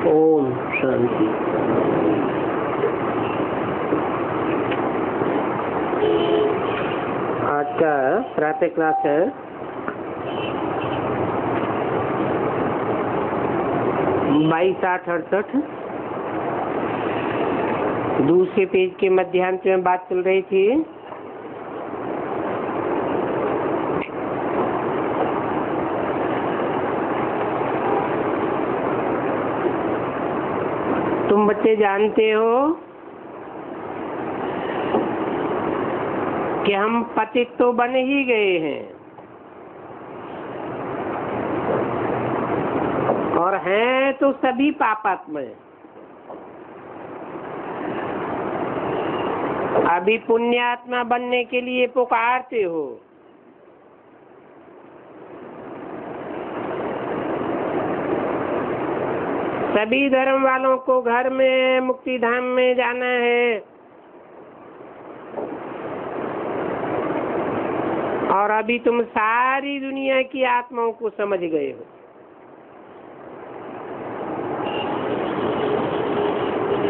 ओम शांति। आज का प्रातः क्लास है 22-8-68। दूसरे पेज के मध्यांत में बात चल रही थी तुम बच्चे जानते हो कि हम पतित तो बन ही गए हैं और हैं तो सभी पापात्मा। अभी पुण्यात्मा बनने के लिए पुकारते हो। सभी धर्म वालों को घर में मुक्ति धाम में जाना है और अभी तुम सारी दुनिया की आत्माओं को समझ गए हो।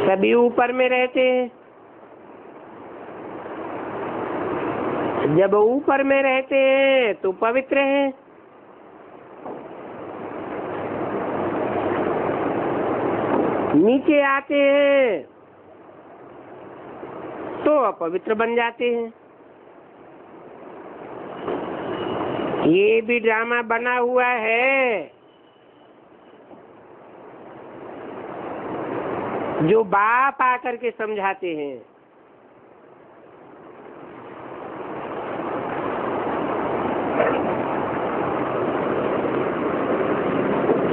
सभी ऊपर में रहते हैं। जब ऊपर में रहते हैं तो पवित्र हैं, नीचे आते हैं तो अपवित्र बन जाते हैं। ये भी ड्रामा बना हुआ है जो बाप आकर के समझाते हैं।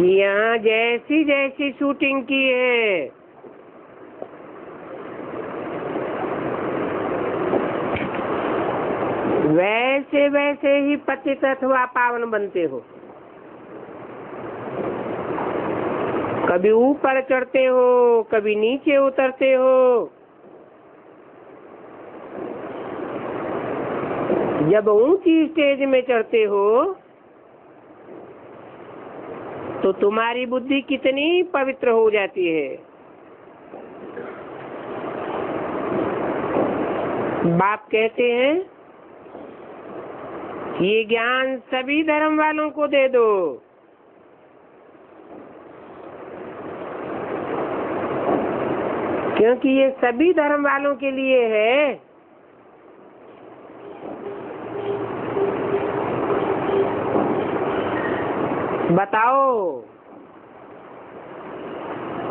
यहाँ जैसी जैसी शूटिंग की है वैसे वैसे ही पतित अथवा पावन बनते हो। कभी ऊपर चढ़ते हो, कभी नीचे उतरते हो। जब ऊंची स्टेज में चढ़ते हो तो तुम्हारी बुद्धि कितनी पवित्र हो जाती है। बाप कहते हैं ये ज्ञान सभी धर्म वालों को दे दो। क्योंकि ये सभी धर्म वालों के लिए है। बताओ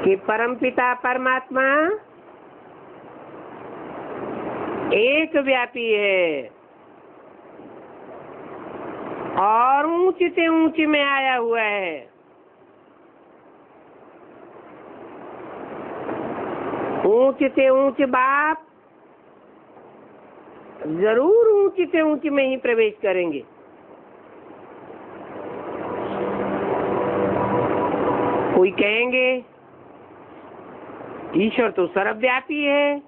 कि परमपिता परमात्मा एक व्यापी है और ऊंचे से ऊंचे में आया हुआ है। ऊंचे से ऊंचे बाप जरूर ऊंचे से ऊंचे में ही प्रवेश करेंगे। कोई कहेंगे ईश्वर तो सर्वव्यापी है,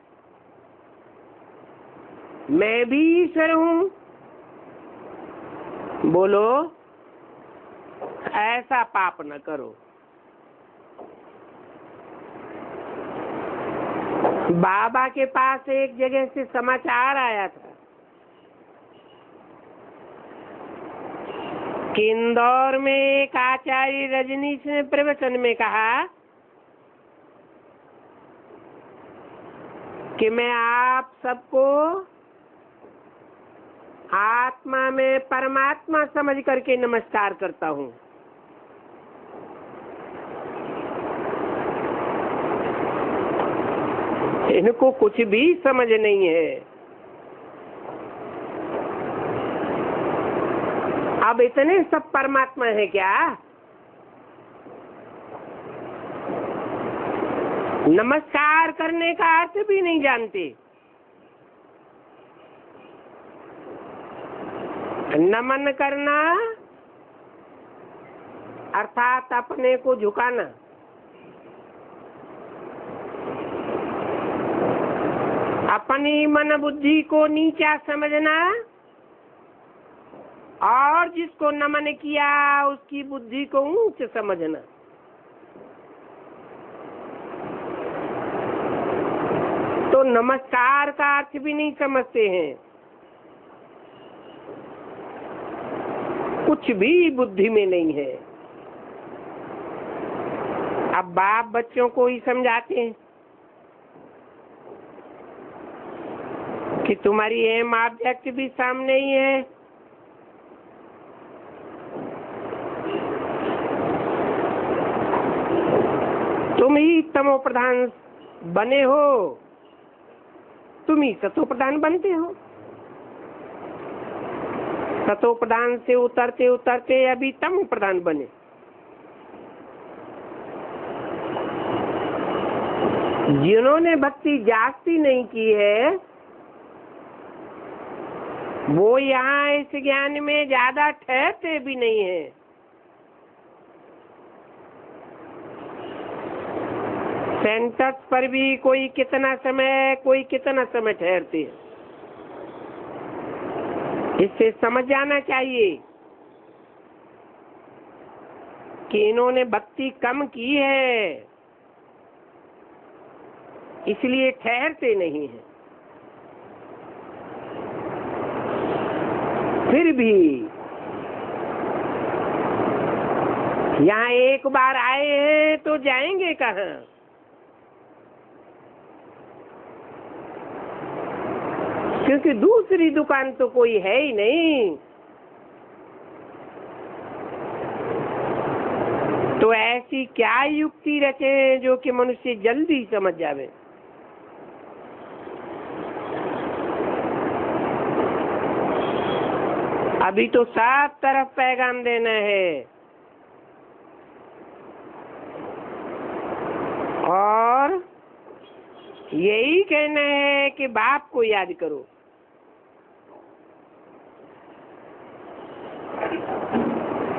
मैं भी ईश्वर हूँ। बोलो ऐसा पाप न करो। बाबा के पास एक जगह से समाचार आया था कि इंदौर में एक आचार्य रजनीश ने प्रवचन में कहा कि मैं आप सबको आत्मा में परमात्मा समझ करके नमस्कार करता हूँ। इनको कुछ भी समझ नहीं है। अब इतने सब परमात्मा है क्या? नमस्कार करने का अर्थ भी नहीं जानते। नमन करना अर्थात अपने को झुकाना। अपनी मन बुद्धि को नीचा समझना और जिसको नमन किया उसकी बुद्धि को ऊंच समझना। तो नमस्कार का अर्थ भी नहीं समझते हैं। कुछ भी बुद्धि में नहीं है। अब बाप बच्चों को ही समझाते हैं कि तुम्हारी एम ऑब्जेक्ट भी सामने ही है। तुम ही तमो प्रधान बने हो, तुम ही सतो प्रधान बनते हो। सतो प्रधान से उतरते उतरते अभी तमो प्रधान बने। जिन्होंने भक्ति जागती नहीं की है वो यहाँ इस ज्ञान में ज्यादा ठहरते भी नहीं है। सेंटर्स पर भी कोई कितना समय ठहरते हैं। इससे समझ जाना चाहिए कि इन्होंने भक्ति कम की है, इसलिए ठहरते नहीं हैं। फिर भी यहाँ एक बार आए हैं तो जाएंगे कहाँ? क्योंकि दूसरी दुकान तो कोई है ही नहीं। तो ऐसी क्या युक्ति रचे जो कि मनुष्य जल्दी समझ जावे। अभी तो सब तरफ पैगाम देना है और यही कहना है कि बाप को याद करो।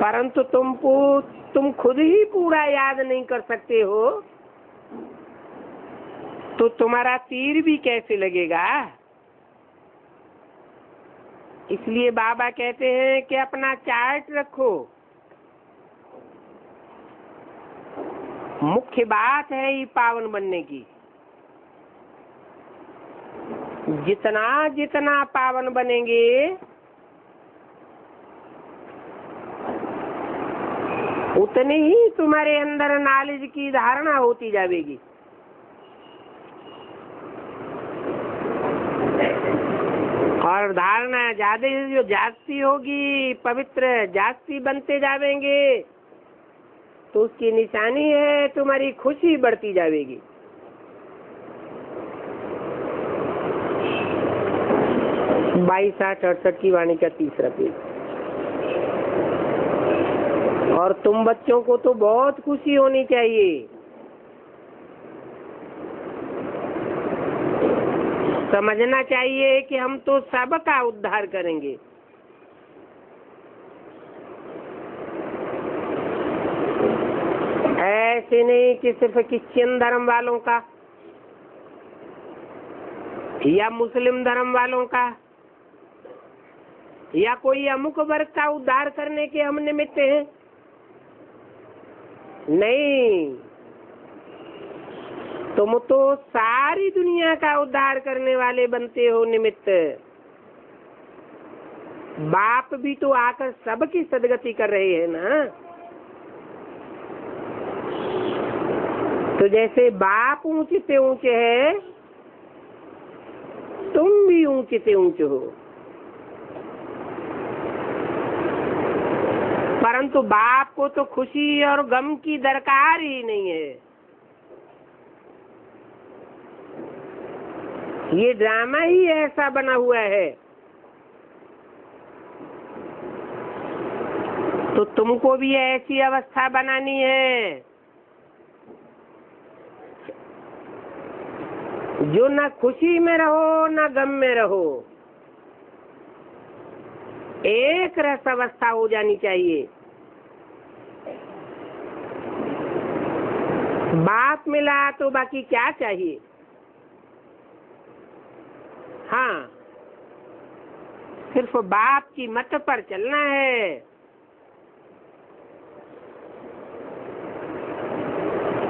परंतु तुम खुद ही पूरा याद नहीं कर सकते हो तो तुम्हारा तीर भी कैसे लगेगा। इसलिए बाबा कहते हैं कि अपना चार्ट रखो। मुख्य बात है ये पावन बनने की। जितना जितना पावन बनेंगे उतनी ही तुम्हारे अंदर नॉलेज की धारणा होती जाएगी। और धारणा ज्यादा जो जास्ती होगी, पवित्र जास्ती बनते जाएंगे तो उसकी निशानी है तुम्हारी खुशी बढ़ती जाएगी। बाईस 68 की वाणी का 3रा पेज। और तुम बच्चों को तो बहुत खुशी होनी चाहिए। समझना चाहिए कि हम तो सबका उद्धार करेंगे। ऐसे नहीं कि सिर्फ क्रिश्चियन धर्म वालों का या मुस्लिम धर्म वालों का या कोई अमुक वर्ग का उद्धार करने के हम निमित्त हैं। नहीं, तुम तो सारी दुनिया का उद्धार करने वाले बनते हो निमित्त। बाप भी तो आकर सबकी सदगति कर रहे हैं ना। तो जैसे बाप ऊंचे से ऊंचे है, तुम भी ऊंचे से ऊंचे हो। परंतु बाप को तो खुशी और गम की दरकार ही नहीं है। ये ड्रामा ही ऐसा बना हुआ है। तो तुमको भी ऐसी अवस्था बनानी है जो न खुशी में रहो न गम में रहो, एक रस अवस्था हो जानी चाहिए। बाप मिला तो बाकी क्या चाहिए। हाँ, सिर्फ बाप की मत पर चलना है।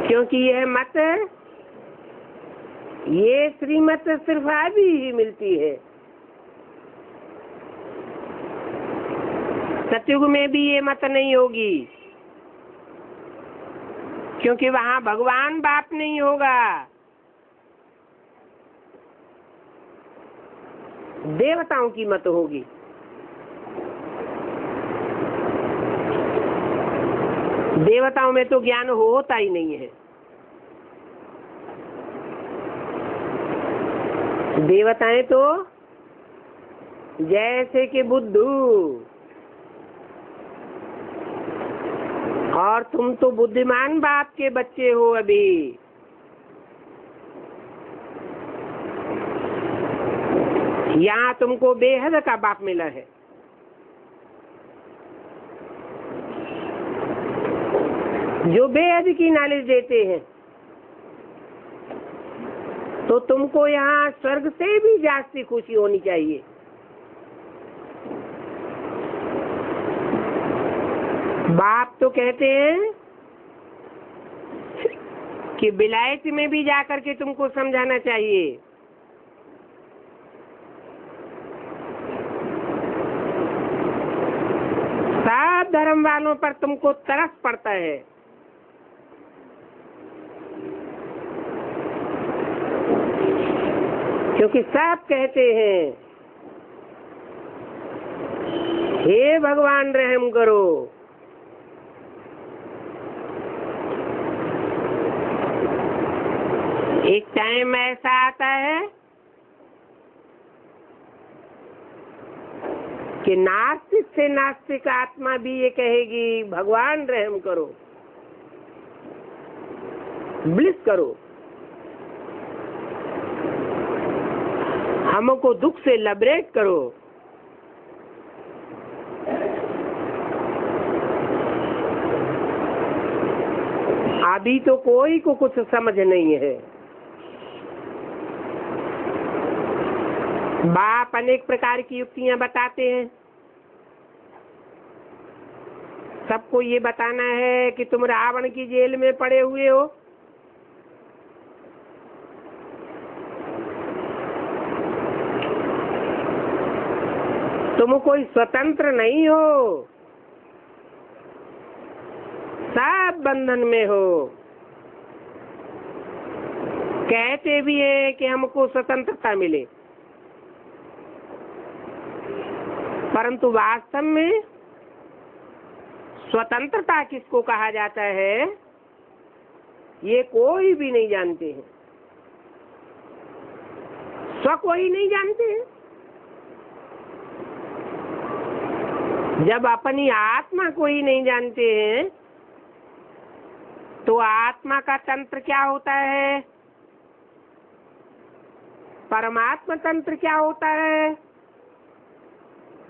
क्योंकि यह मत ये श्रीमत सिर्फ अभी ही मिलती है। सतयुग में भी ये मत नहीं होगी, क्योंकि वहां भगवान बाप नहीं होगा, देवताओं की मत होगी। देवताओं में तो ज्ञान होता ही नहीं है। देवताएं तो जैसे कि बुद्धू, और तुम तो बुद्धिमान बाप के बच्चे हो। अभी यहाँ तुमको बेहद का बाप मिला है। जो बेहद की नॉलेज देते हैं, तो तुमको यहाँ स्वर्ग से भी जास्ती खुशी होनी चाहिए। बाप तो कहते हैं कि विलायत में भी जाकर के तुमको समझाना चाहिए। सब धर्म वालों पर तुमको तरस पड़ता है। क्योंकि सब कहते हैं, हे भगवान रहम करो। एक टाइम ऐसा आता है कि नास्तिक से नास्तिक आत्मा भी ये कहेगी, भगवान रहम करो, ब्लिस करो, हमको दुख से लिबरेट करो। अभी तो कोई को कुछ समझ नहीं है। बाप अनेक प्रकार की युक्तियां बताते हैं। सबको ये बताना है कि तुम रावण की जेल में पड़े हुए हो, तुम कोई स्वतंत्र नहीं हो, सब बंधन में हो। कहते भी है कि हमको स्वतंत्रता मिले, परंतु वास्तव में स्वतंत्रता किसको कहा जाता है, ये कोई भी नहीं जानते हैं। स्व को ही नहीं जानते हैं। जब अपनी आत्मा को ही नहीं जानते हैं, तो आत्मा का तंत्र क्या होता है, परमात्मा तंत्र क्या होता है,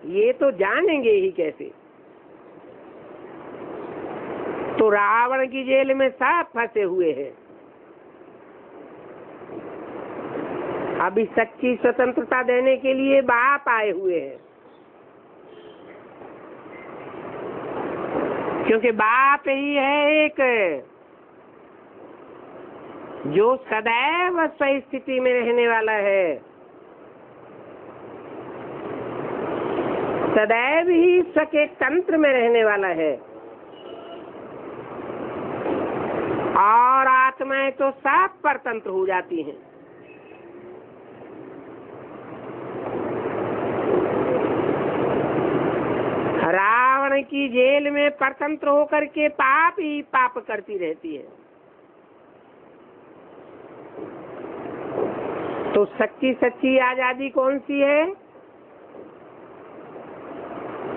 ये तो जानेंगे ही कैसे। तो रावण की जेल में सब फंसे हुए हैं। अभी सच्ची स्वतंत्रता देने के लिए बाप आए हुए हैं, क्योंकि बाप ही है एक जो सदैव स्व स्थिति में रहने वाला है, सदैव ही स्व के तंत्र में रहने वाला है। और आत्माएं तो सब परतंत्र हो जाती हैं। रावण की जेल में परतंत्र होकर के पाप ही पाप करती रहती है। तो सच्ची सच्ची आजादी कौन सी है,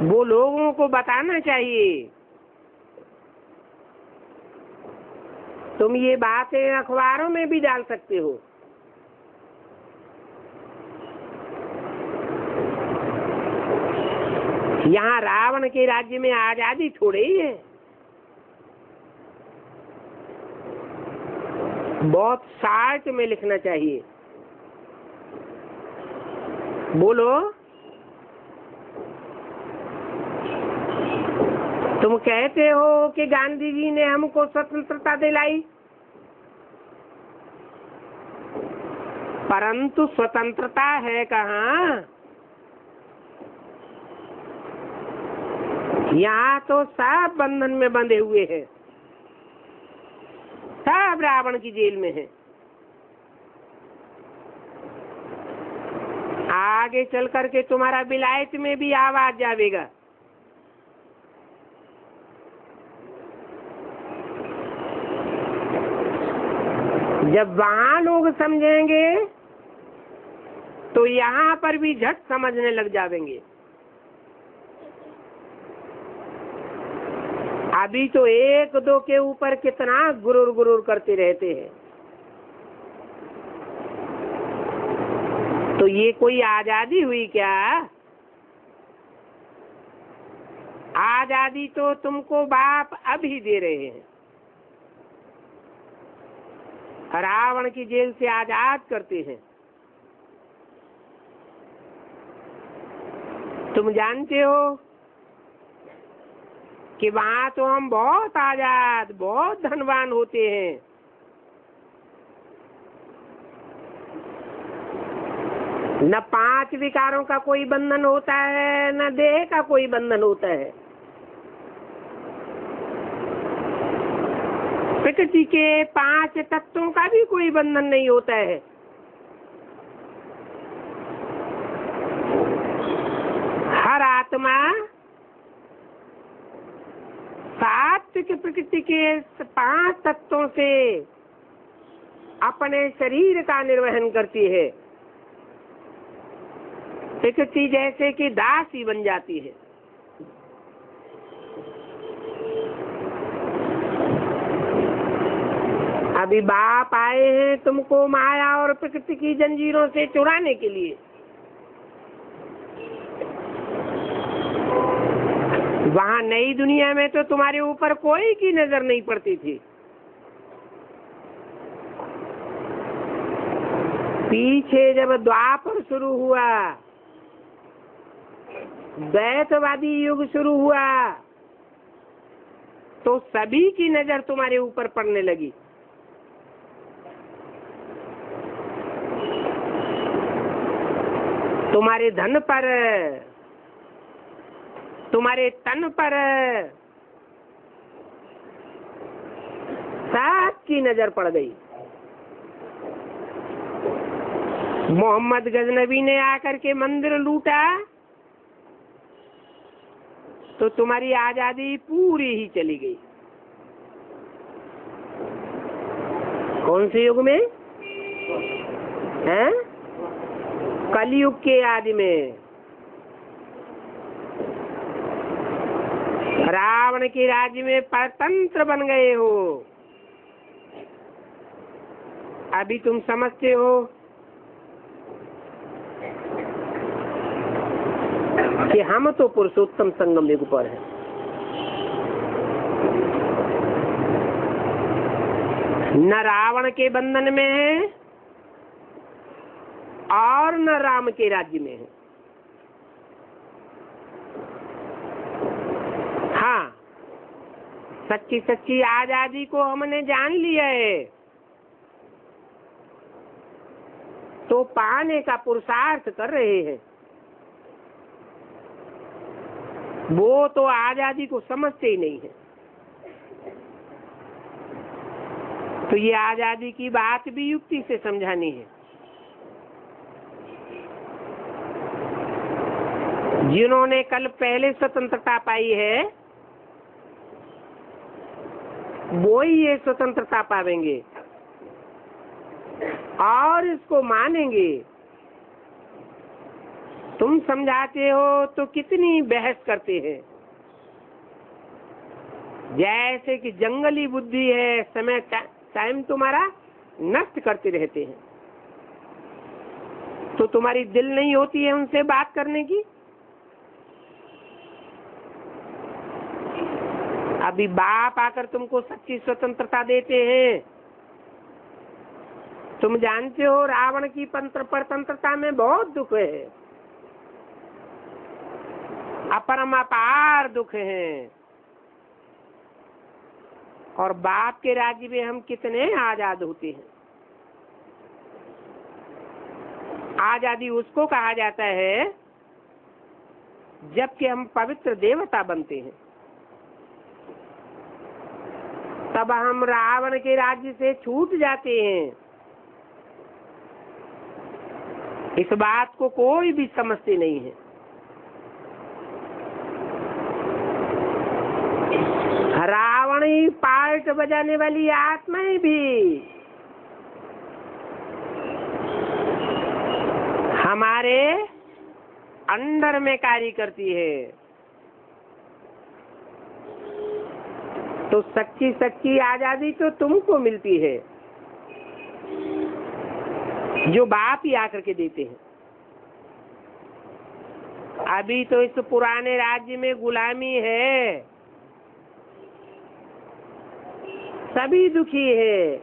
वो लोगों को बताना चाहिए। तुम ये बातें अखबारों में भी डाल सकते हो। यहाँ रावण के राज्य में आजादी थोड़े ही है, बहुत शार्ट में लिखना चाहिए। बोलो, तुम कहते हो कि गांधी जी ने हमको स्वतंत्रता दिलाई, परंतु स्वतंत्रता है कहाँ? यहाँ तो सब बंधन में बंधे हुए हैं, सब रावण की जेल में है। आगे चल करके तुम्हारा विलायत में भी आवाज जावेगा। जब वहां लोग समझेंगे तो यहाँ पर भी झट समझने लग जाएंगे। अभी तो एक दो के ऊपर कितना गुरूर गुरूर करते रहते हैं। तो ये कोई आजादी हुई क्या? आजादी तो तुमको बाप अभी दे रहे हैं, रावण की जेल से आजाद करते हैं। तुम जानते हो कि वहां तो हम बहुत आजाद, बहुत धनवान होते हैं। न 5 विकारों का कोई बंधन होता है, न देह का कोई बंधन होता है। प्रकृति के 5 तत्वों का भी कोई बंधन नहीं होता है। हर आत्मा सात्विक प्रकृति के 5 तत्वों से अपने शरीर का निर्वहन करती है। प्रकृति जैसे कि दासी बन जाती है। अभी बाप आए हैं तुमको माया और प्रकृति की जंजीरों से छुड़ाने के लिए। वहां नई दुनिया में तो तुम्हारे ऊपर कोई की नजर नहीं पड़ती थी। पीछे जब द्वापर शुरू हुआ, द्वैतवादी युग शुरू हुआ, तो सभी की नजर तुम्हारे ऊपर पड़ने लगी। तुम्हारे धन पर, तुम्हारे तन पर सबकी नजर पड़ गई। मोहम्मद गजनबी ने आकर के मंदिर लूटा तो तुम्हारी आजादी पूरी ही चली गई। कौन से युग में? हैं? कलयुग के आदि में। रावण के राज्य में परतंत्र बन गए हो। अभी तुम समझते हो कि हम तो पुरुषोत्तम संगम युग पर है। न रावण के बंधन में है और न राम के राज्य में है। हाँ, सच्ची सच्ची आजादी को हमने जान लिया है तो पाने का पुरुषार्थ कर रहे हैं। वो तो आजादी को समझते ही नहीं है। तो ये आजादी की बात भी युक्ति से समझानी है। जिन्होंने कल पहले स्वतंत्रता पाई है वो ही ये स्वतंत्रता पावेंगे और इसको मानेंगे। तुम समझाते हो तो कितनी बहस करते हैं, जैसे कि जंगली बुद्धि है, समय टाइम तुम्हारा नष्ट करते रहते हैं। तो तुम्हारी दिल नहीं होती है उनसे बात करने की। अभी बाप आकर तुमको सच्ची स्वतंत्रता देते हैं। तुम जानते हो रावण की परतंत्रता में बहुत दुख है, अपरमापार दुख है। और बाप के राज्य में हम कितने आजाद होते हैं। आजादी उसको कहा जाता है जबकि हम पवित्र देवता बनते हैं, तब हम रावण के राज्य से छूट जाते हैं। इस बात को कोई भी समझते नहीं है। रावण ही पार्ट बजाने वाली आत्माएं भी हमारे अंदर में कार्य करती है। तो सच्ची सच्ची आजादी तो तुमको मिलती है, जो बाप ही आकर के देते हैं। अभी तो इस पुराने राज्य में गुलामी है, सभी दुखी है।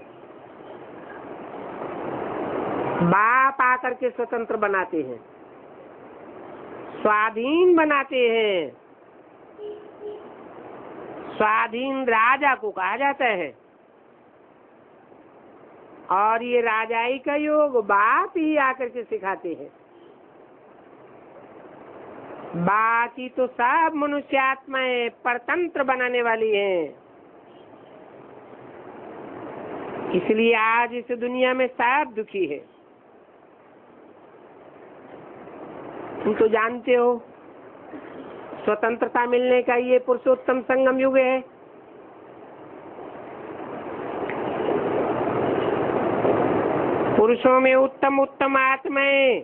बाप आकर के स्वतंत्र बनाते हैं, स्वाधीन बनाते हैं। स्वाधीन राजा को कहा जाता है, और ये राजाई का योग बाप ही आकर के सिखाते हैं। बाकी तो सब मनुष्य आत्माएं परतंत्र बनाने वाली हैं। इसलिए आज इस दुनिया में सब दुखी है। तुम तो जानते हो स्वतंत्रता मिलने का ये पुरुषोत्तम संगम युग है। पुरुषों में उत्तम उत्तम आत्माएं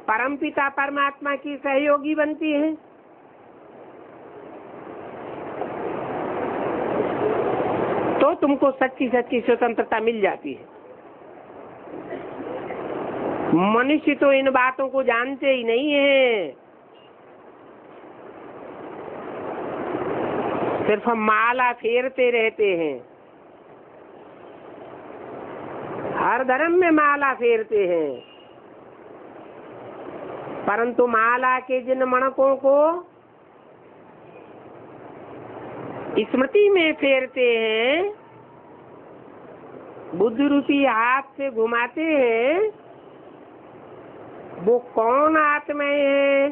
परमपिता परमात्मा की सहयोगी बनती हैं। तो तुमको सच्ची सच्ची स्वतंत्रता मिल जाती है। मनुष्य तो इन बातों को जानते ही नहीं है, सिर्फ माला फेरते रहते हैं। हर धर्म में माला फेरते हैं, परंतु माला के जिन मणकों को स्मृति में फेरते हैं, बुद्ध रूपी हाथ से घुमाते हैं, वो कौन आत्माएं हैं,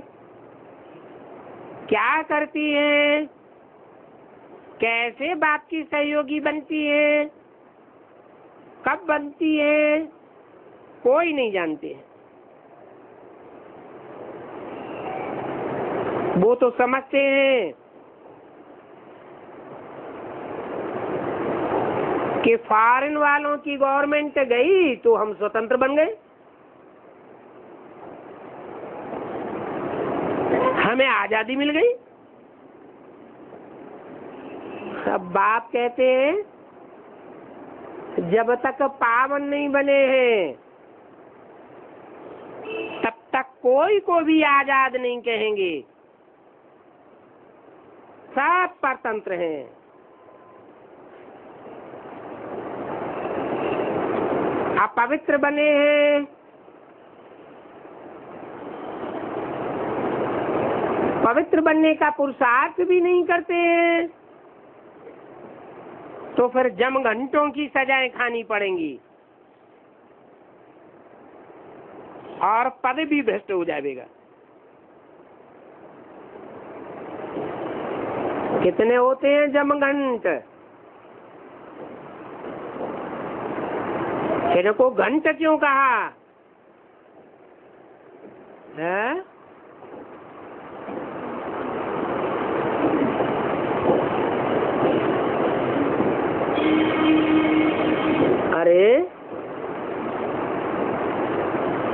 क्या करती हैं, कैसे बाप की सहयोगी बनती है, कब बनती है, कोई नहीं जानते। वो तो समझते हैं कि फॉरेन वालों की गवर्नमेंट गई तो हम स्वतंत्र बन गए, हमें आजादी मिल गई। सब बाप कहते हैं जब तक पावन नहीं बने हैं तब तक कोई को भी आजाद नहीं कहेंगे। सब परतंत्र हैं। अपवित्र बने हैं, पवित्र बनने का पुरुषार्थ भी नहीं करते हैं, तो फिर जम घंटों की सजाएं खानी पड़ेंगी और पद भी भ्रष्ट हो जाएगा। कितने होते हैं जमघंट? इनको घंट क्यों कहा है? अरे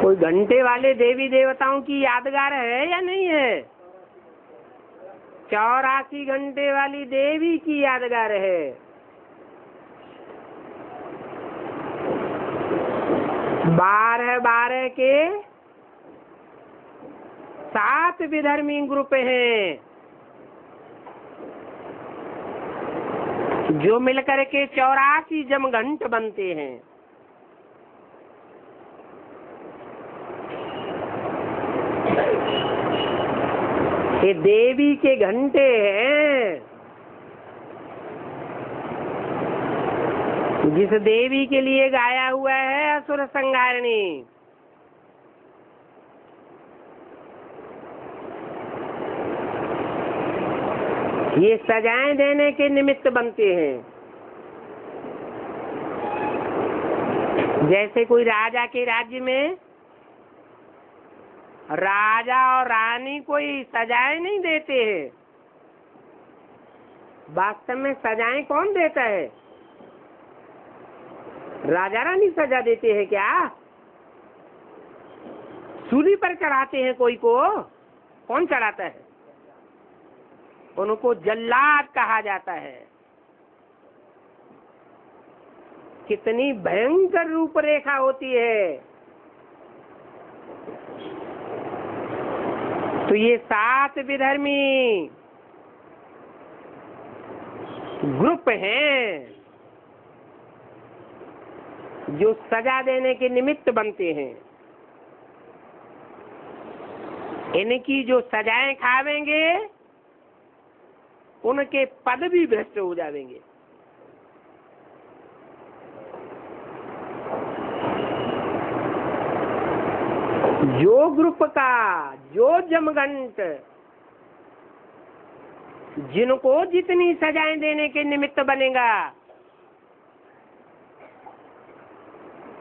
कोई घंटे वाले देवी देवताओं की यादगार है या नहीं है? 84 घंटे वाली देवी की यादगार है। बारह बारह के 7 विधर्मी ग्रुप हैं जो मिलकर के 84 जमघंट बनते हैं। ये देवी के घंटे हैं। जिस देवी के लिए गाया हुआ है असुर संहारिणी, ये सजाएं देने के निमित्त बनते हैं। जैसे कोई राजा के राज्य में राजा और रानी कोई सजाएं नहीं देते हैं। वास्तव में सजाएं कौन देता है? राजा रानी सजा देते हैं क्या? सूली पर चढ़ाते हैं कोई को? कौन चढ़ाता है? उनको जल्लाद कहा जाता है। कितनी भयंकर रूपरेखा होती है। तो ये 7 विधर्मी ग्रुप हैं जो सजा देने के निमित्त बनते हैं। इनकी जो सजाएं खावेंगे उनके पद भी भ्रष्ट हो जाएंगे। जो ग्रुप का जो जमघंट जिनको जितनी सजाएं देने के निमित्त बनेगा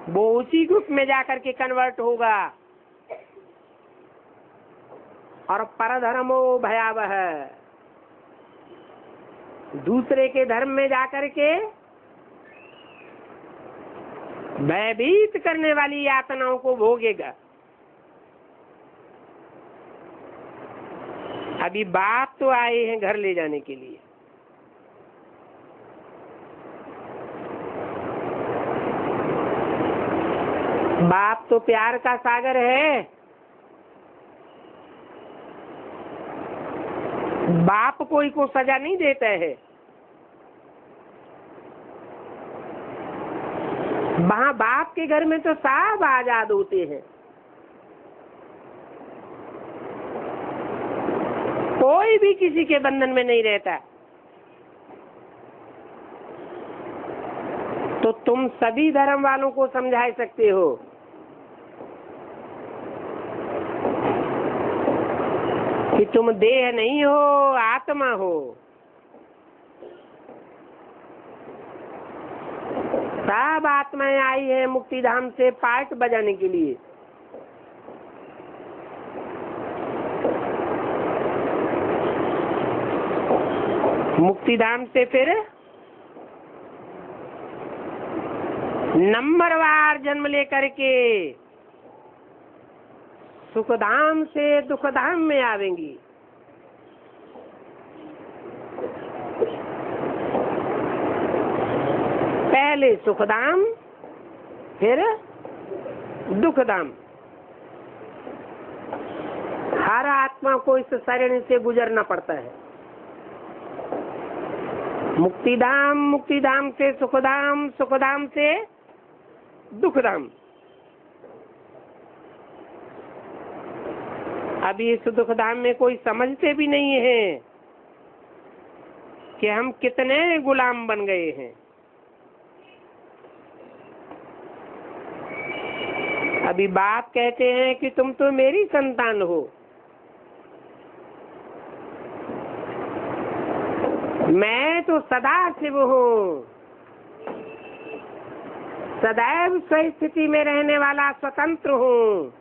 वो उसी ग्रुप में जाकर के कन्वर्ट होगा। और परधर्मो भयावह, दूसरे के धर्म में जाकर के भयभीत करने वाली यातनाओं को भोगेगा। अभी बाप तो आए हैं घर ले जाने के लिए। बाप तो प्यार का सागर है। बाप कोई को सजा नहीं देता है। वहां बाप के घर में तो सब आजाद होते हैं। कोई भी किसी के बंधन में नहीं रहता। तो तुम सभी धर्म वालों को समझा सकते हो कि तुम देह नहीं हो, आत्मा हो। सब आत्माएं आई है मुक्तिधाम से पार्ट बजाने के लिए। मुक्तिधाम से फिर नंबरवार जन्म लेकर के सुखधाम से दुखधाम में आवेंगी। पहले सुखधाम फिर दुखधाम। हर आत्मा को इस शरीर से गुजरना पड़ता है। मुक्तिधाम, मुक्तिधाम से सुखधाम, सुखधाम से दुखधाम। अभी इस दुखधाम में कोई समझते भी नहीं है कि हम कितने गुलाम बन गए हैं। अभी बाप कहते हैं कि तुम तो मेरी संतान हो। मैं तो सदा शिव हूँ, सदैव स्वस्थिति में रहने वाला स्वतंत्र हूँ।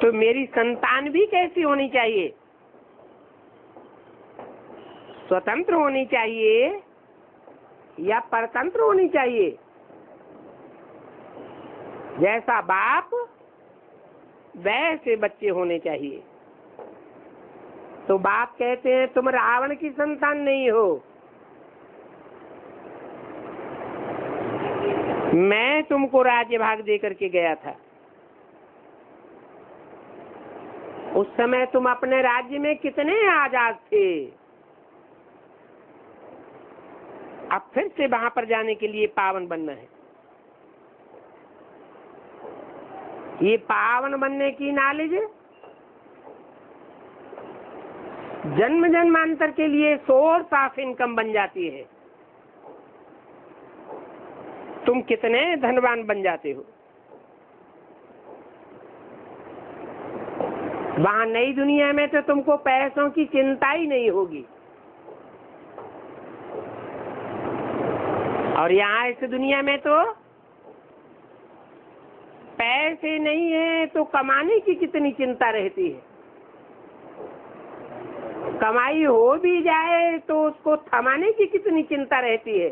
तो मेरी संतान भी कैसी होनी चाहिए? स्वतंत्र होनी चाहिए या परतंत्र होनी चाहिए? जैसा बाप वैसे बच्चे होने चाहिए। तो बाप कहते हैं तुम रावण की संतान नहीं हो। मैं तुमको राज्य भाग दे करके गया था। उस समय तुम अपने राज्य में कितने आजाद थे। अब फिर से वहां पर जाने के लिए पावन बनना है। ये पावन बनने की नॉलेज जन्म जन्मांतर के लिए सोर्स ऑफ इनकम बन जाती है। तुम कितने धनवान बन जाते हो। वहां नई दुनिया में तो तुमको पैसों की चिंता ही नहीं होगी, और यहाँ इस दुनिया में तो पैसे नहीं है तो कमाने की कितनी चिंता रहती है। कमाई हो भी जाए तो उसको थमाने की कितनी चिंता रहती है,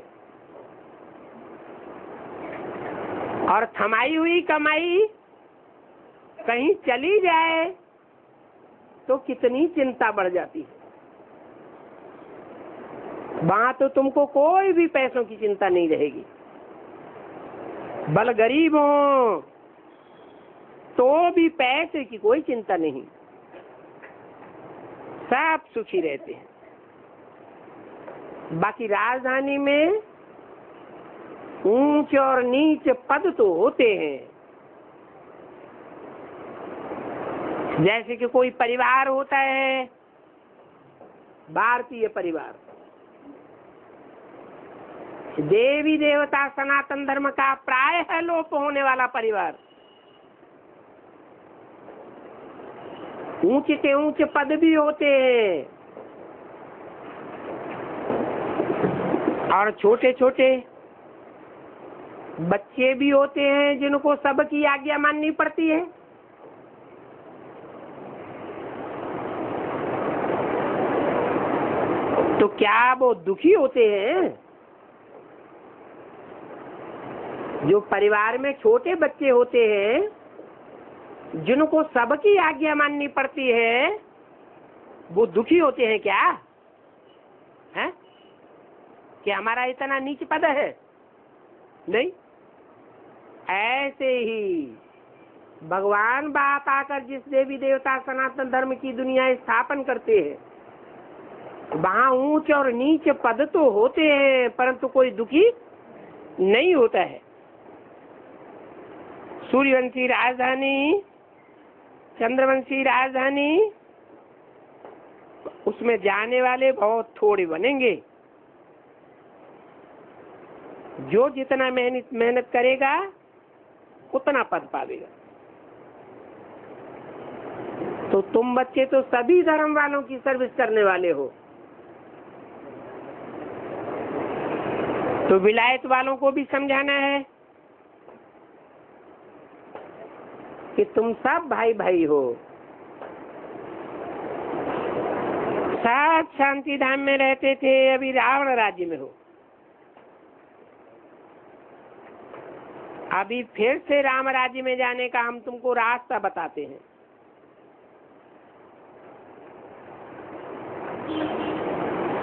और थमाई हुई कमाई कहीं चली जाए तो कितनी चिंता बढ़ जाती है। वहां तो तुमको कोई भी पैसों की चिंता नहीं रहेगी, बल गरीब हो तो भी पैसे की कोई चिंता नहीं, सब सुखी रहते हैं। बाकी राजधानी में ऊंच और नीच पद तो होते हैं। जैसे कि कोई परिवार होता है, भारतीय परिवार, देवी देवता सनातन धर्म का प्रायः लोप होने वाला परिवार, ऊंचे से ऊंचे पद भी होते हैं, और छोटे छोटे बच्चे भी होते हैं जिनको सबकी आज्ञा माननी पड़ती है। तो क्या वो दुखी होते हैं? जो परिवार में छोटे बच्चे होते हैं जिनको सबकी आज्ञा माननी पड़ती है, वो दुखी होते हैं क्या? हैं? कि हमारा इतना नीच पद है? नहीं। ऐसे ही भगवान बाप आकर जिस देवी देवता सनातन धर्म की दुनिया स्थापन करते हैं, वहां ऊंच और नीच पद तो होते हैं परंतु कोई दुखी नहीं होता है। सूर्यवंशी राजधानी, चंद्रवंशी राजधानी, उसमें जाने वाले बहुत थोड़े बनेंगे। जो जितना मेहनत करेगा उतना पद पावेगा। तो तुम बच्चे तो सभी धर्म वालों की सर्विस करने वाले हो, तो विलायत वालों को भी समझाना है कि तुम सब भाई भाई हो। सब शांति धाम में रहते थे, अभी रावण राज्य में हो। अभी फिर से राम राज्य में जाने का हम तुमको रास्ता बताते हैं।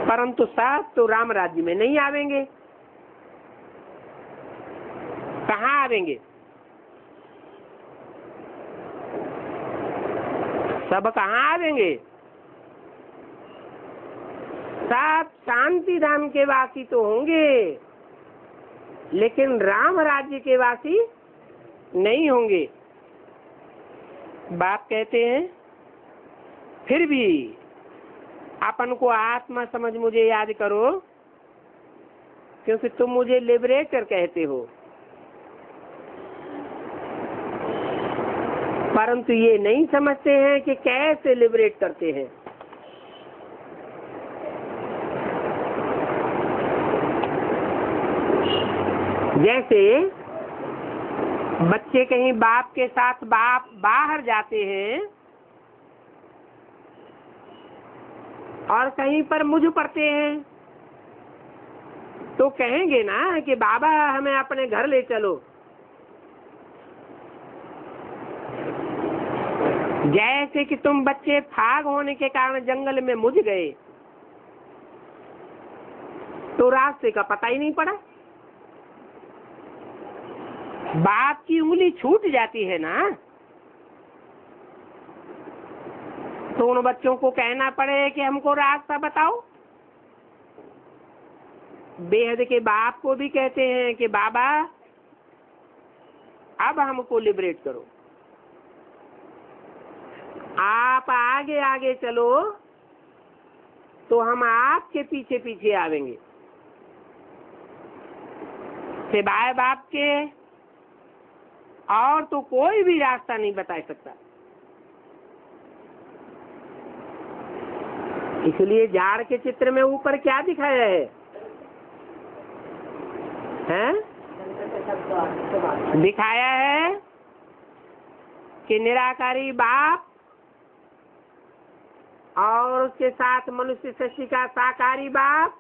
परंतु सब तो राम राज्य में नहीं आवेंगे। कहाँ आवेंगे? सब कहाँ आवेंगे? सब शांति धाम के वासी तो होंगे, लेकिन राम राज्य के वासी नहीं होंगे। बाप कहते हैं फिर भी अपन को आत्मा समझ मुझे याद करो, क्योंकि तुम मुझे लिबरेटर कहते हो। परंतु ये नहीं समझते हैं कि कैसे लिबरेट करते हैं। जैसे बच्चे कहीं बाप के साथ बाहर जाते हैं और कहीं पर मुझ पड़ते हैं, तो कहेंगे ना कि बाबा हमें अपने घर ले चलो। जैसे कि तुम बच्चे फाग होने के कारण जंगल में मुझ गए तो रास्ते का पता ही नहीं पड़ा। बाप की उंगली छूट जाती है ना, तो उन बच्चों को कहना पड़े कि हमको रास्ता बताओ। बेहद के बाप को भी कहते हैं कि बाबा अब हमको लिबरेट करो, आप आगे आगे चलो तो हम आपके पीछे पीछे आवेंगे। सिवाय बाप के और तो कोई भी रास्ता नहीं बता सकता। इसलिए झाड़ के चित्र में ऊपर क्या दिखाया है? हैं? दिखाया है कि निराकारी बाप और उसके साथ मनुष्य सृष्टि का साकारी बाप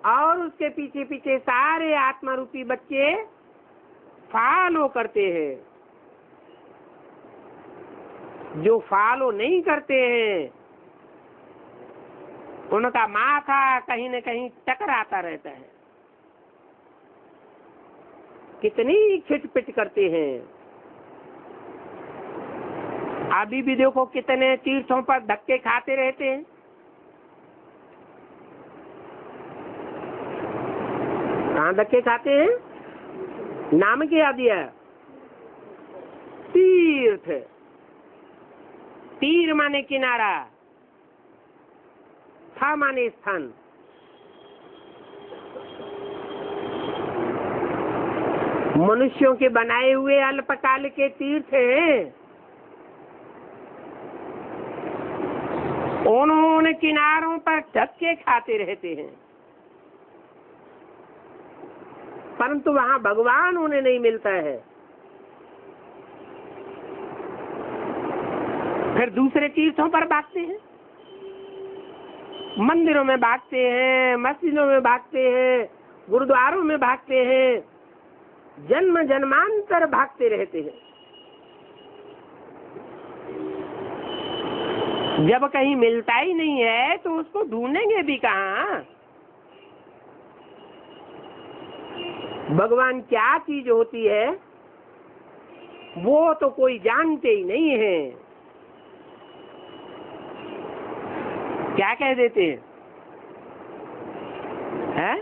और उसके पीछे पीछे सारे आत्मा रूपी बच्चे फॉलो करते हैं। जो फॉलो नहीं करते हैं उनका माथा कहीं न कहीं टकराता रहता है। कितनी खिटपिट करते हैं। अभी भी देखो कितने तीर्थों पर धक्के खाते रहते हैं। कहाँ धक्के खाते हैं? नाम क्या दिया? तीर्थ। तीर माने किनारा, था माने स्थान। मनुष्यों के बनाए हुए अल्पकाल के तीर्थ हैं। उन्होंने किनारों पर धक्के खाते रहते हैं, परंतु वहां भगवान उन्हें नहीं मिलता है। फिर दूसरे तीर्थों पर भागते हैं, मंदिरों में भागते हैं, मस्जिदों में भागते हैं, गुरुद्वारों में भागते हैं, जन्म जन्मांतर भागते रहते हैं। जब कहीं मिलता ही नहीं है तो उसको ढूंढेंगे भी कहाँ? भगवान क्या चीज होती है वो तो कोई जानते ही नहीं है। क्या कह देते हैं? है?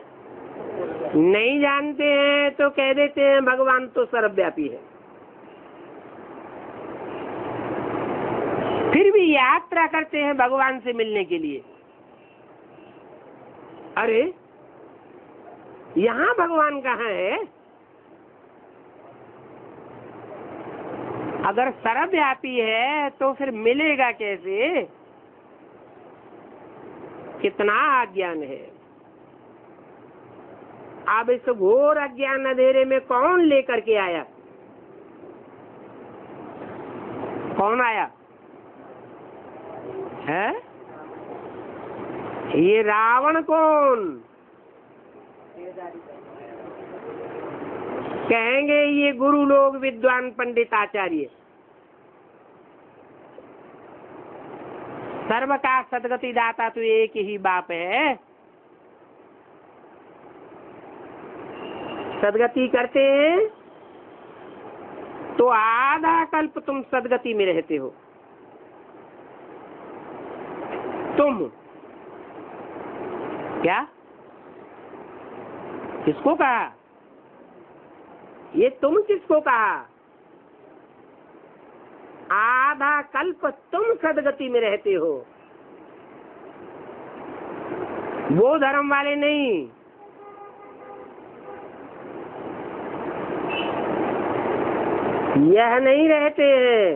नहीं जानते हैं तो कह देते हैं भगवान तो सर्वव्यापी है। फिर भी यात्रा करते हैं भगवान से मिलने के लिए। अरे यहाँ भगवान कहाँ है? अगर सर्वव्यापी है तो फिर मिलेगा कैसे? कितना अज्ञान है। अब इस घोर अज्ञान अंधेरे में कौन लेकर के आया? कौन आया है? ये रावण कौन? कहेंगे ये गुरु लोग, विद्वान पंडित आचार्य। सर्व का सदगति दाता तो एक ही बाप है। सदगति करते हैं तो आधा कल्प तुम सदगति में रहते हो। तुम क्या? किसको कहा? ये तुम किसको कहा? आधा कल्प तुम सदगति में रहते हो, वो धर्म वाले नहीं। यह नहीं रहते हैं।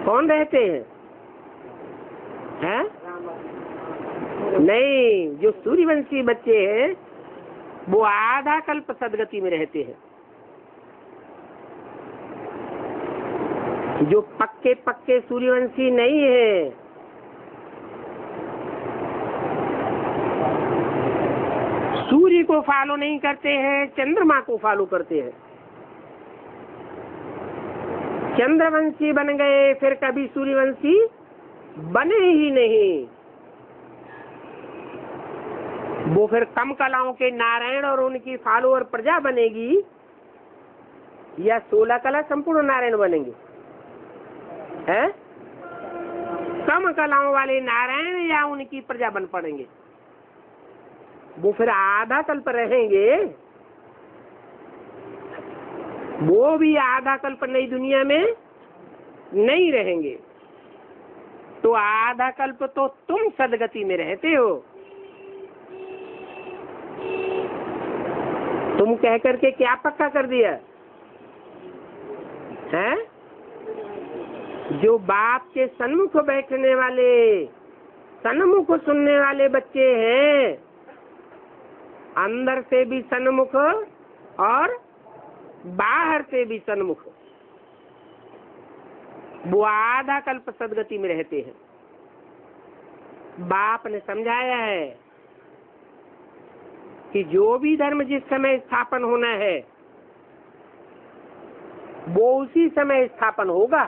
कौन रहते हैं? हैं? नहीं, जो सूर्यवंशी बच्चे हैं वो आधा कल्प सदगति में रहते हैं। जो पक्के पक्के सूर्यवंशी नहीं है, सूर्य को फॉलो नहीं करते हैं, चंद्रमा को फॉलो करते हैं। चंद्रवंशी बन गए फिर कभी सूर्यवंशी बने ही नहीं। वो फिर कम कलाओं के नारायण और उनकी फॉलोअर प्रजा बनेगी या 16 कला संपूर्ण नारायण बनेंगे? है? कम कलाओं वाले नारायण या उनकी प्रजा बन पड़ेंगे। वो फिर आधा कल्प रहेंगे। वो भी आधा कल्प नई दुनिया में नहीं रहेंगे। तो आधा कल्प तो तुम सदगति में रहते हो। तुम कह करके क्या पक्का कर दिया है? जो बाप के सन्मुख बैठने वाले, सन्मुख सुनने वाले बच्चे हैं, अंदर से भी सन्मुख और बाहर से भी सन्मुख, वो आधा कल्प सदगति में रहते हैं। बाप ने समझाया है कि जो भी धर्म जिस समय स्थापन होना है वो उसी समय स्थापन होगा,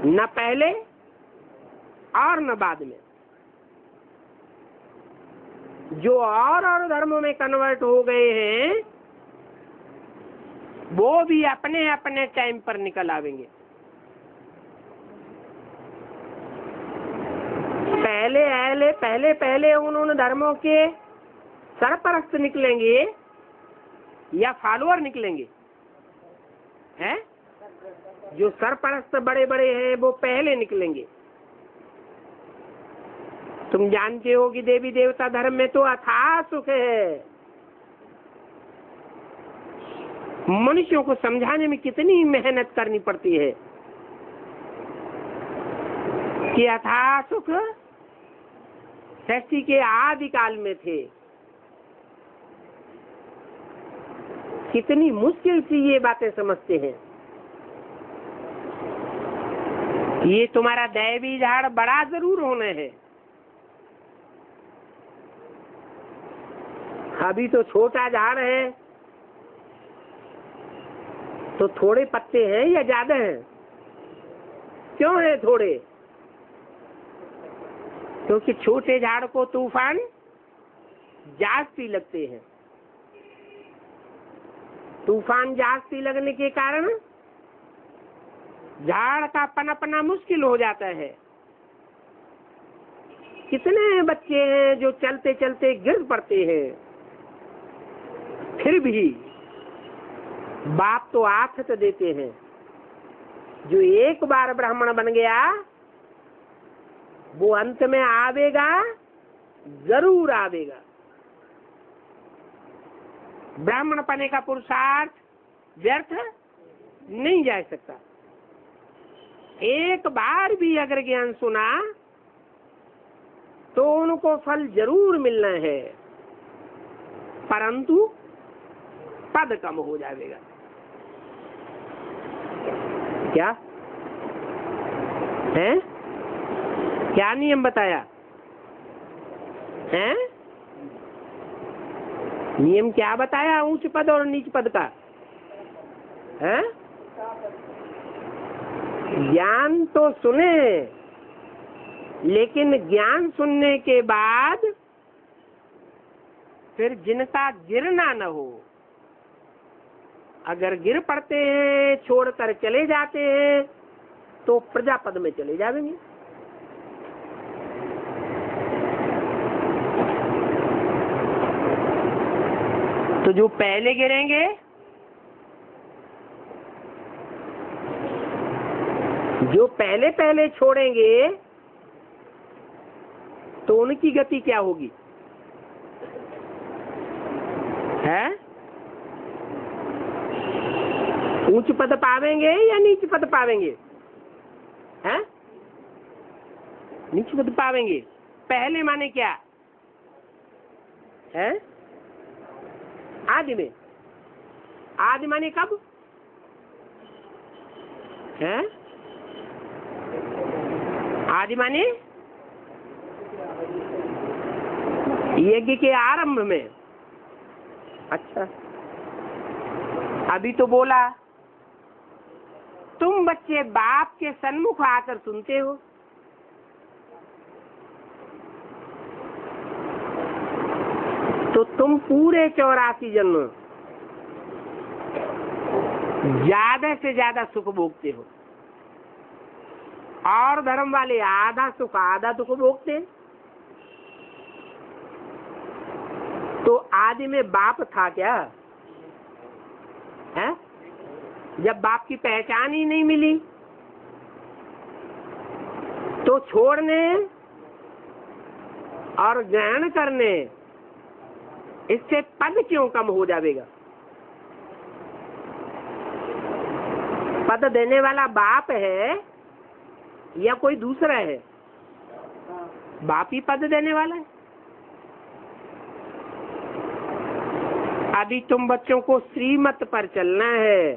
न पहले और न बाद में। जो और धर्मों में कन्वर्ट हो गए हैं वो भी अपने अपने टाइम पर निकल आवेंगे। पहले उन धर्मों के सरपरस्त निकलेंगे या फॉलोअर निकलेंगे, हैं? जो सरपरस्त बड़े बड़े हैं वो पहले निकलेंगे। तुम जानते हो कि देवी देवता धर्म में तो अथाह सुख है। मनुष्यों को समझाने में कितनी मेहनत करनी पड़ती है कि अथाह सुख सृष्टि के आदि काल में थे। कितनी मुश्किल से ये बातें समझते हैं। ये तुम्हारा दैवी झाड़ बड़ा जरूर होना है। अभी तो छोटा झाड़ है तो थोड़े पत्ते हैं या ज्यादा हैं? क्यों है थोड़े? क्योंकि छोटे झाड़ को तूफान जास्ती लगते हैं। तूफान जास्ती लगने के कारण झाड़ का पनपना मुश्किल हो जाता है। कितने बच्चे हैं जो चलते चलते गिर पड़ते हैं, फिर भी बाप तो आथत देते हैं। जो एक बार ब्राह्मण बन गया वो अंत में आवेगा, जरूर आवेगा। ब्राह्मण पने का पुरुषार्थ व्यर्थ नहीं जा सकता। एक बार भी अगर ज्ञान सुना तो उनको फल जरूर मिलना है, परंतु पद कम हो जाएगा। क्या है? क्या नियम बताया है? नियम क्या बताया ऊंच पद और नीच पद का? है? ज्ञान तो सुने, लेकिन ज्ञान सुनने के बाद फिर जिनका गिरना न हो। अगर गिर पड़ते हैं, छोड़कर चले जाते हैं, तो प्रजापद में चले जाएंगे। तो जो पहले गिरेंगे, जो पहले पहले छोड़ेंगे, तो उनकी गति क्या होगी? है? ऊंच पद पावेंगे या नीच पद पावेंगे? हैं? नीच पद पावेंगे। पहले माने क्या है? आदि में। आदि माने कब है? आदि माने यज्ञ के आरंभ में। अच्छा, अभी तो बोला तुम बच्चे बाप के सन्मुख आकर सुनते हो। तो तुम पूरे 84 जन्म ज्यादा से ज्यादा सुख भोगते हो, और धर्म वाले आधा सुख आधा दुख भोगते। तो आदि में बाप था क्या है? जब बाप की पहचान ही नहीं मिली तो छोड़ने और ग्रहण करने इससे पद क्यों कम हो जाएगा? पद देने वाला बाप है या कोई दूसरा है? बाप ही पद देने वाला है। अभी तुम बच्चों को श्रीमत पर चलना है।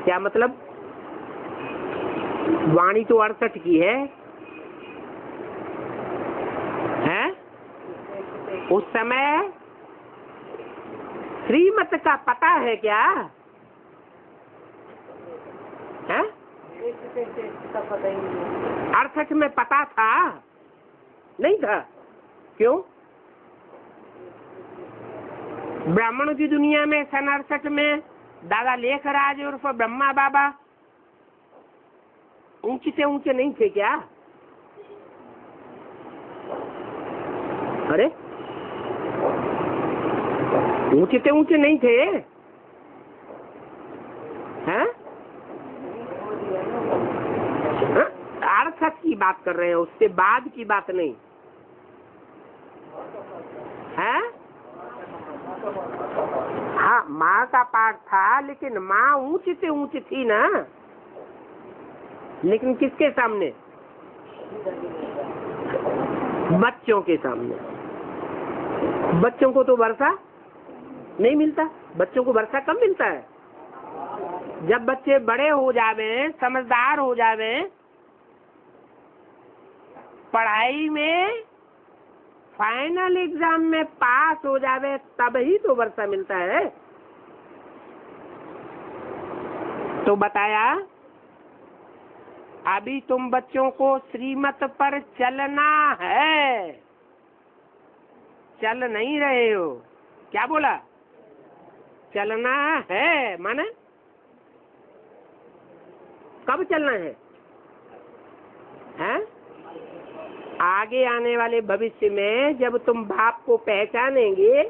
क्या मतलब? वाणी तो 68 की है, हैं? उस समय श्रीमत का पता है क्या? है? 68 में पता था? नहीं था। क्यों? ब्राह्मणों की दुनिया में सन 68 में दादा लेखराज उर्फ ब्रह्मा बाबा ऊंचे से ऊंचे नहीं थे क्या? अरे ऊंचे से ऊंचे नहीं थे, हैं? 68 की बात कर रहे हैं, उससे बाद की बात नहीं है। हाँ, माँ का पाठ था, लेकिन माँ ऊंची से ऊंची थी ना। लेकिन किसके सामने? बच्चों के सामने। बच्चों को तो वर्षा नहीं मिलता। बच्चों को वर्षा कब मिलता है? जब बच्चे बड़े हो जावे, समझदार हो जावे, पढ़ाई में फाइनल एग्जाम में पास हो जावे, तब ही तो वर्षा मिलता है। तो बताया अभी तुम बच्चों को श्रीमत पर चलना है, चल नहीं रहे हो। क्या बोला? चलना है, माने कब चलना है? हैं? आगे आने वाले भविष्य में जब तुम बाप को पहचानेंगे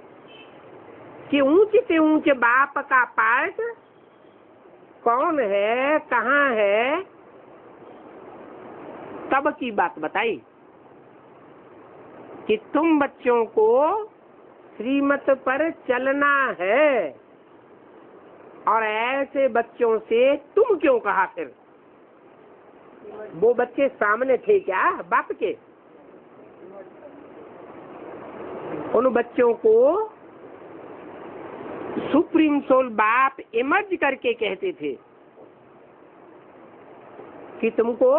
कि ऊंचे से ऊंचे बाप का पार्ट कौन है, कहाँ है, तब की बात बताई कि तुम बच्चों को श्रीमत पर चलना है। और ऐसे बच्चों से तुम क्यों कहा? फिर वो बच्चे सामने थे क्या बाप के? उन बच्चों को सुप्रीम सोल बाप इमर्ज करके कहते थे कि तुमको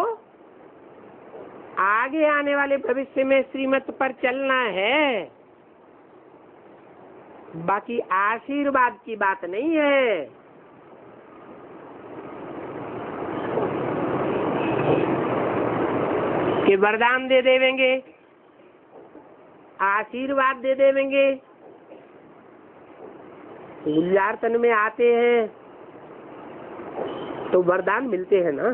आगे आने वाले भविष्य में श्रीमत पर चलना है, बाकी आशीर्वाद की बात नहीं है। कि वरदान दे देवेंगे, आशीर्वाद दे देवेंगे। गुलजार तन में आते हैं तो वरदान मिलते हैं ना।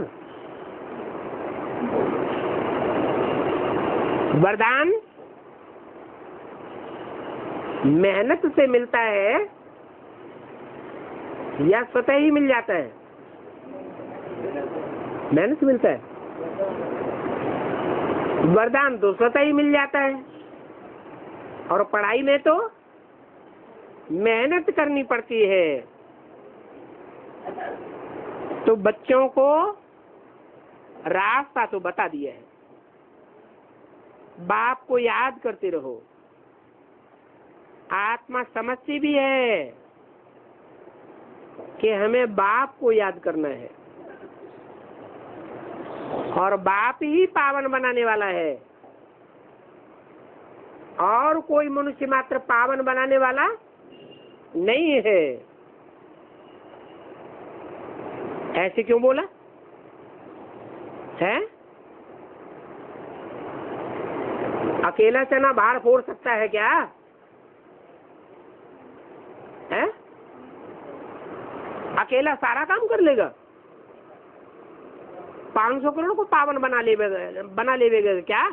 वरदान मेहनत से मिलता है या स्वतः ही मिल जाता है? मेहनत से मिलता है। वरदान तो स्वतः ही मिल जाता है, और पढ़ाई में तो मेहनत करनी पड़ती है। तो बच्चों को रास्ता तो बता दिया है। बाप को याद करते रहो। आत्मा समझती भी है कि हमें बाप को याद करना है, और बाप ही पावन बनाने वाला है, और कोई मनुष्य मात्र पावन बनाने वाला नहीं है। ऐसे क्यों बोला है? अकेला चना बाहर फोड़ सकता है क्या? है? अकेला सारा काम कर लेगा? 500 करोड़ को पावन बना लेगा क्या?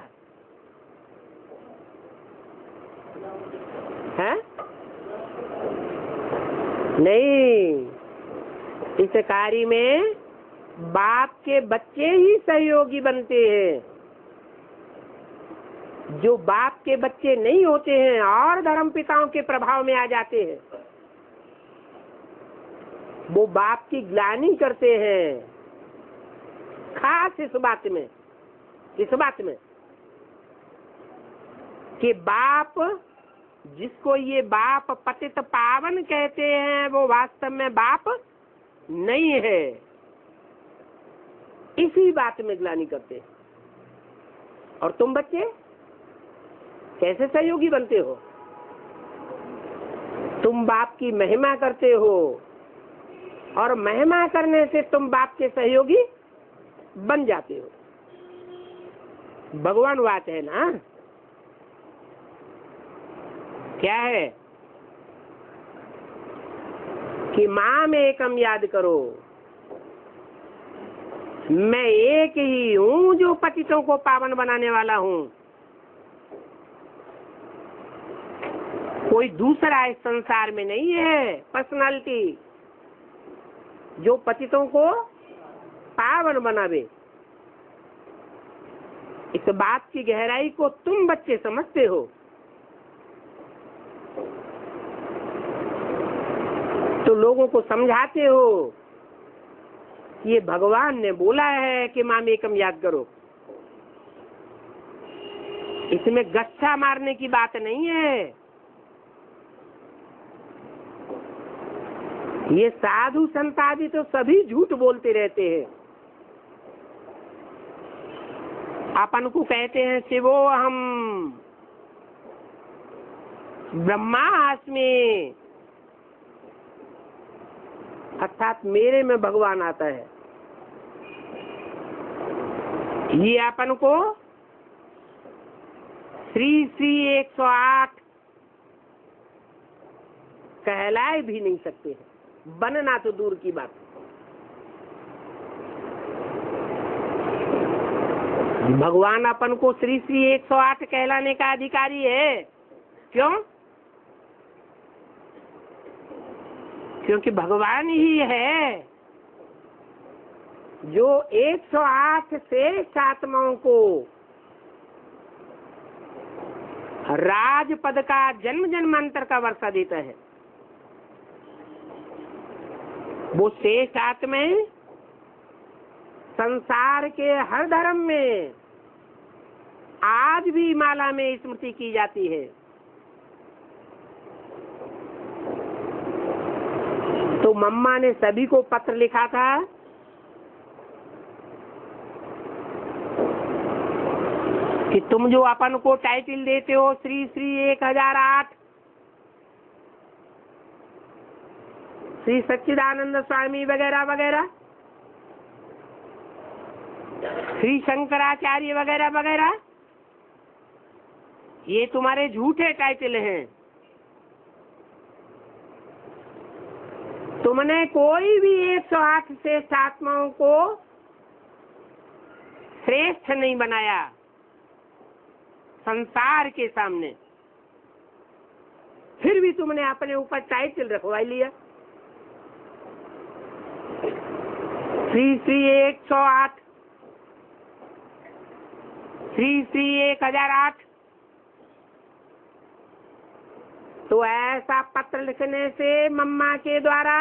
है? नहीं। इस कार्य में बाप के बच्चे ही सहयोगी बनते हैं। जो बाप के बच्चे नहीं होते हैं और धर्म पिताओं के प्रभाव में आ जाते हैं, वो बाप की ग्लानि करते हैं। खास इस बात में कि बाप, जिसको ये बाप पतित पावन कहते हैं, वो वास्तव में बाप नहीं है। इसी बात में ग्लानि करते हैं। और तुम बच्चे कैसे सहयोगी बनते हो? तुम बाप की महिमा करते हो, और महिमा करने से तुम बाप के सहयोगी बन जाते हो। भगवान बात है ना, क्या है कि माँ में एकम याद करो, मैं एक ही हूँ जो पतितों को पावन बनाने वाला हूँ। कोई दूसरा इस संसार में नहीं है पर्सनालिटी जो पतितों को पावन बनावे। इस बात की गहराई को तुम बच्चे समझते हो, तो लोगों को समझाते हो ये भगवान ने बोला है कि माम एकम याद करो। इसमें गच्छा मारने की बात नहीं है। ये साधु संत आदि तो सभी झूठ बोलते रहते हैं। अपन को कहते हैं शिवो हम ब्रह्मास्मि, अर्थात मेरे में भगवान आता है। ये अपन को श्री श्री 108 कहलाए भी नहीं सकते हैं, बनना तो दूर की बात। भगवान अपन को श्री श्री 108 कहलाने का अधिकारी है। क्यों? क्योंकि भगवान ही है जो 108 श्रेष्ठ आत्माओं को राजपद का जन्म जन्मांतर का वर्षा देता है। वो श्रेष्ठ आत्माएं संसार के हर धर्म में आज भी माला में स्मृति की जाती है। तो मम्मा ने सभी को पत्र लिखा था कि तुम जो अपन को टाइटल देते हो श्री श्री 1008, श्री सच्चिदानंद स्वामी वगैरह वगैरह, श्री शंकराचार्य वगैरह वगैरह, ये तुम्हारे झूठे टाइटल हैं। तुमने कोई भी 108 श्रेष्ठ आत्माओं को श्रेष्ठ नहीं बनाया संसार के सामने, फिर भी तुमने अपने ऊपर टाइटल रखवा लिया श्री श्री 108, श्री श्री 1008। तो ऐसा पत्र लिखने से मम्मा के द्वारा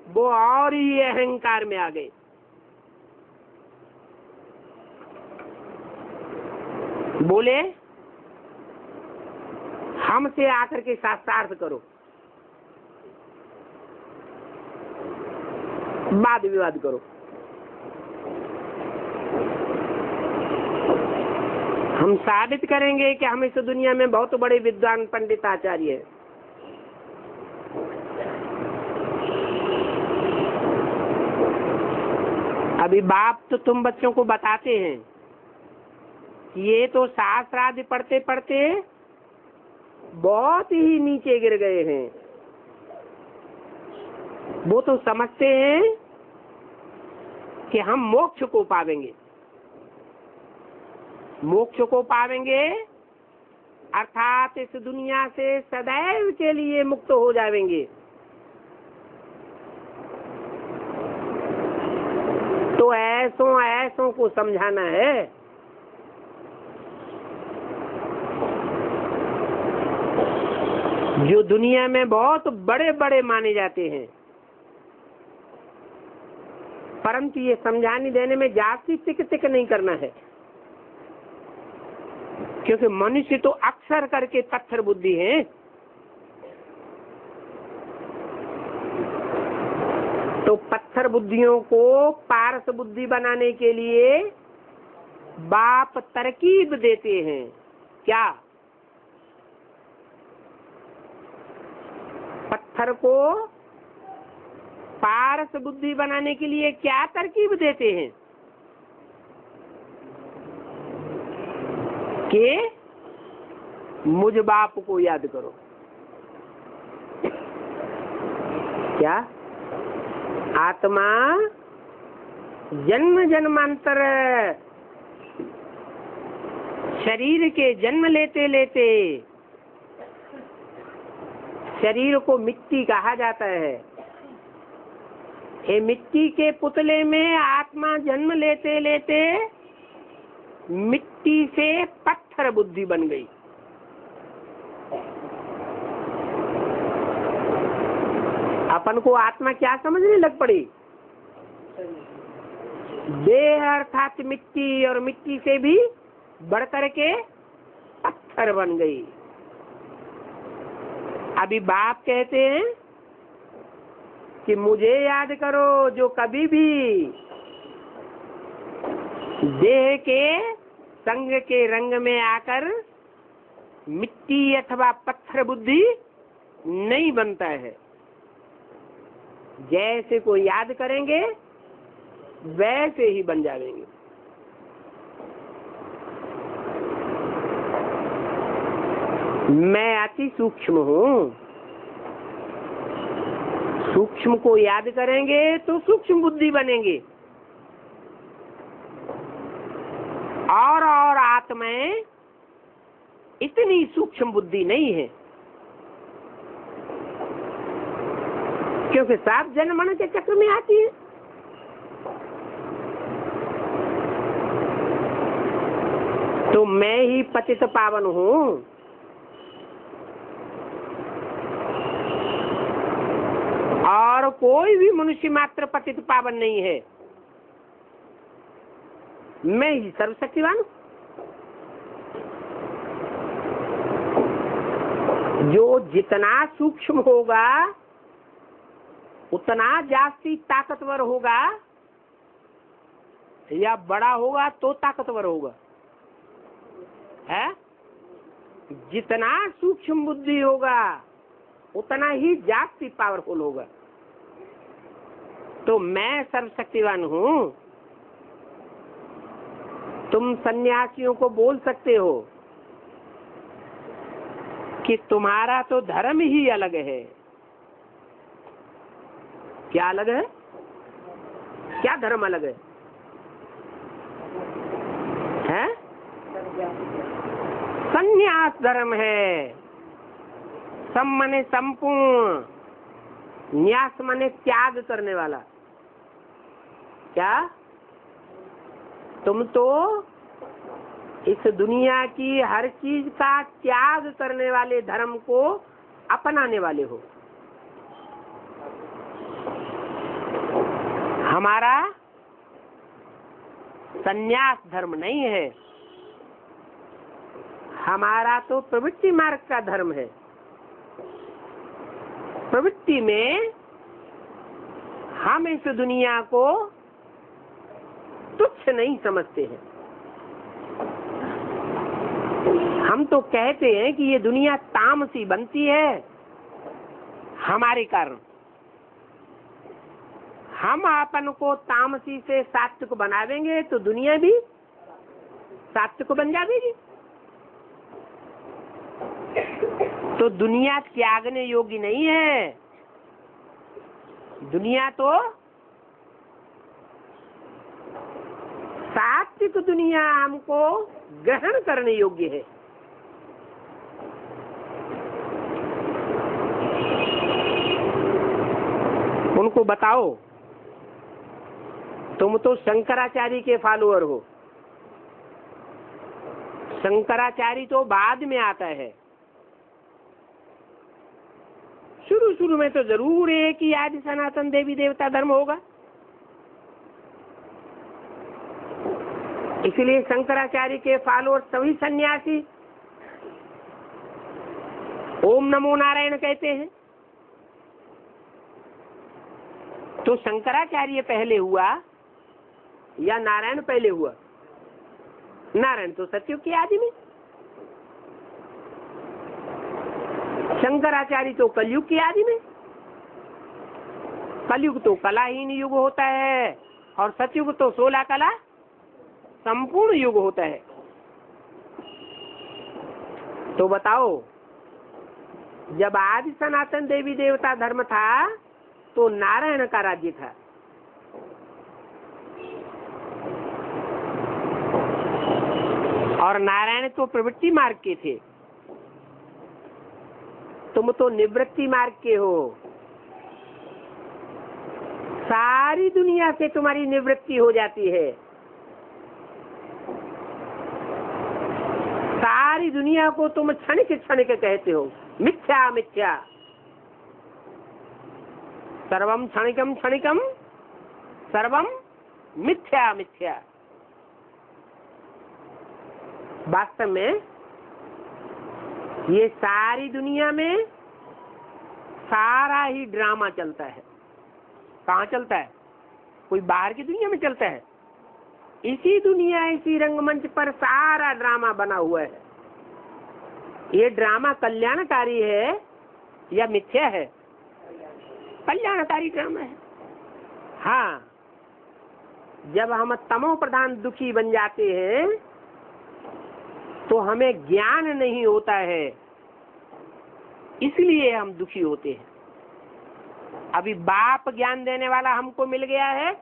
वो और ही अहंकार में आ गए। बोले हमसे आकर के शास्त्रार्थ करो, वाद विवाद करो। हम साबित करेंगे कि हम इस दुनिया में बहुत बड़े विद्वान पंडित आचार्य हैं। अभी बाप तो तुम बच्चों को बताते हैं ये तो शास्त्र आदि पढ़ते पढ़ते बहुत ही नीचे गिर गए हैं। वो तो समझते हैं कि हम मोक्ष को पावेंगे, मोक्ष को पावेंगे अर्थात इस दुनिया से सदैव के लिए मुक्त हो जाएंगे। तो ऐसों ऐसों को समझाना है जो दुनिया में बहुत बड़े बड़े माने जाते हैं, परंतु ये समझाने देने में जाति तिक नहीं करना है, क्योंकि मनुष्य तो अक्सर करके पत्थर बुद्धि है। तो पत्थर बुद्धियों को पारस बुद्धि बनाने के लिए बाप तरकीब देते हैं। क्या? पत्थर को पारस बुद्धि बनाने के लिए क्या तरकीब देते हैं कि मुझ बाप को याद करो। क्या? आत्मा जन्म जन्मांतर शरीर के जन्म लेते लेते, शरीर को मिट्टी कहा जाता है, ये मिट्टी के पुतले में आत्मा जन्म लेते लेते मिट्टी से पत्थर बुद्धि बन गई। अपन को आत्मा क्या समझने लग पड़ी? देह अर्थात मिट्टी, और मिट्टी से भी बढ़कर के पत्थर बन गई। अभी बाप कहते हैं कि मुझे याद करो, जो कभी भी देह के संग के रंग में आकर मिट्टी अथवा पत्थर बुद्धि नहीं बनता है। जैसे को याद करेंगे वैसे ही बन जाएंगे। मैं अति सूक्ष्म हूँ। सूक्ष्म को याद करेंगे तो सूक्ष्म बुद्धि बनेंगे, और आत्माएं इतनी सूक्ष्म बुद्धि नहीं है, क्योंकि सब जन्म मरण के चक्र में आती है। तो मैं ही पतित पावन हूँ। और कोई भी मनुष्य मात्र पतित पावन नहीं है, मैं ही सर्वशक्तिवान हूँ। जो जितना सूक्ष्म होगा उतना जास्ती ताकतवर होगा, या बड़ा होगा तो ताकतवर होगा, है? जितना सूक्ष्म बुद्धि होगा उतना ही जास्ती पावरफुल होगा। तो मैं सर्वशक्तिवान हूँ। तुम सन्यासियों को बोल सकते हो कि तुम्हारा तो धर्म ही अलग है। क्या अलग है? क्या धर्म अलग है? हैं? संन्यास धर्म है। सम माने संपूर्ण, न्यास माने त्याग करने वाला। क्या? तुम तो इस दुनिया की हर चीज का त्याग करने वाले धर्म को अपनाने वाले हो। हमारा संन्यास धर्म नहीं है, हमारा तो प्रवृत्ति मार्ग का धर्म है। प्रवृत्ति में हम इस दुनिया को तुच्छ नहीं समझते हैं। हम तो कहते हैं कि ये दुनिया तामसी बनती है हमारे कारण। हम अपन को तामसी से सात्विक बनावेंगे तो दुनिया भी सात्विक बन जाएगी। तो दुनिया त्यागने योग्य नहीं है। दुनिया तो सात्विक दुनिया हमको ग्रहण करने योग्य है। उनको बताओ, तुम तो शंकराचार्य के फॉलोअर हो। शंकराचार्य तो बाद में आता है। शुरू शुरू में तो जरूर है कि आदि सनातन देवी देवता धर्म होगा। इसलिए शंकराचार्य के फॉलोअर्स सभी सन्यासी ओम नमो नारायण कहते हैं। तो शंकराचार्य पहले हुआ या नारायण पहले हुआ? नारायण तो सत्युग के आदि में, शंकराचार्य तो कलयुग के आदि में। कलयुग तो कलाहीन युग होता है और सतयुग तो 16 कला संपूर्ण युग होता है। तो बताओ, जब आदि सनातन देवी देवता धर्म था तो नारायण का राज्य था। और नारायण तो प्रवृत्ति मार्ग के थे, तुम तो निवृत्ति मार्ग के हो। सारी दुनिया से तुम्हारी निवृत्ति हो जाती है। सारी दुनिया को तुम क्षणिक क्षणिक कहते हो, मिथ्या मिथ्या, सर्वम क्षणिकम क्षणिकम, सर्वम मिथ्या मिथ्या। वास्तव में ये सारी दुनिया में सारा ही ड्रामा चलता है। कहाँ चलता है? कोई बाहर की दुनिया में चलता है? इसी दुनिया, इसी रंगमंच पर सारा ड्रामा बना हुआ है। ये ड्रामा कल्याणकारी है या मिथ्या है? कल्याणकारी ड्रामा है। हाँ, जब हम तमो प्रधान दुखी बन जाते हैं तो हमें ज्ञान नहीं होता है, इसलिए हम दुखी होते हैं। अभी बाप ज्ञान देने वाला हमको मिल गया है,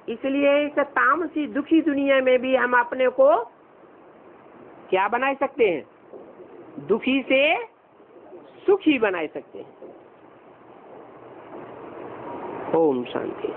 इसलिए इस तामसी दुखी दुनिया में भी हम अपने को क्या बना सकते हैं? दुखी से सुखी बना सकते हैं। ओम शांति।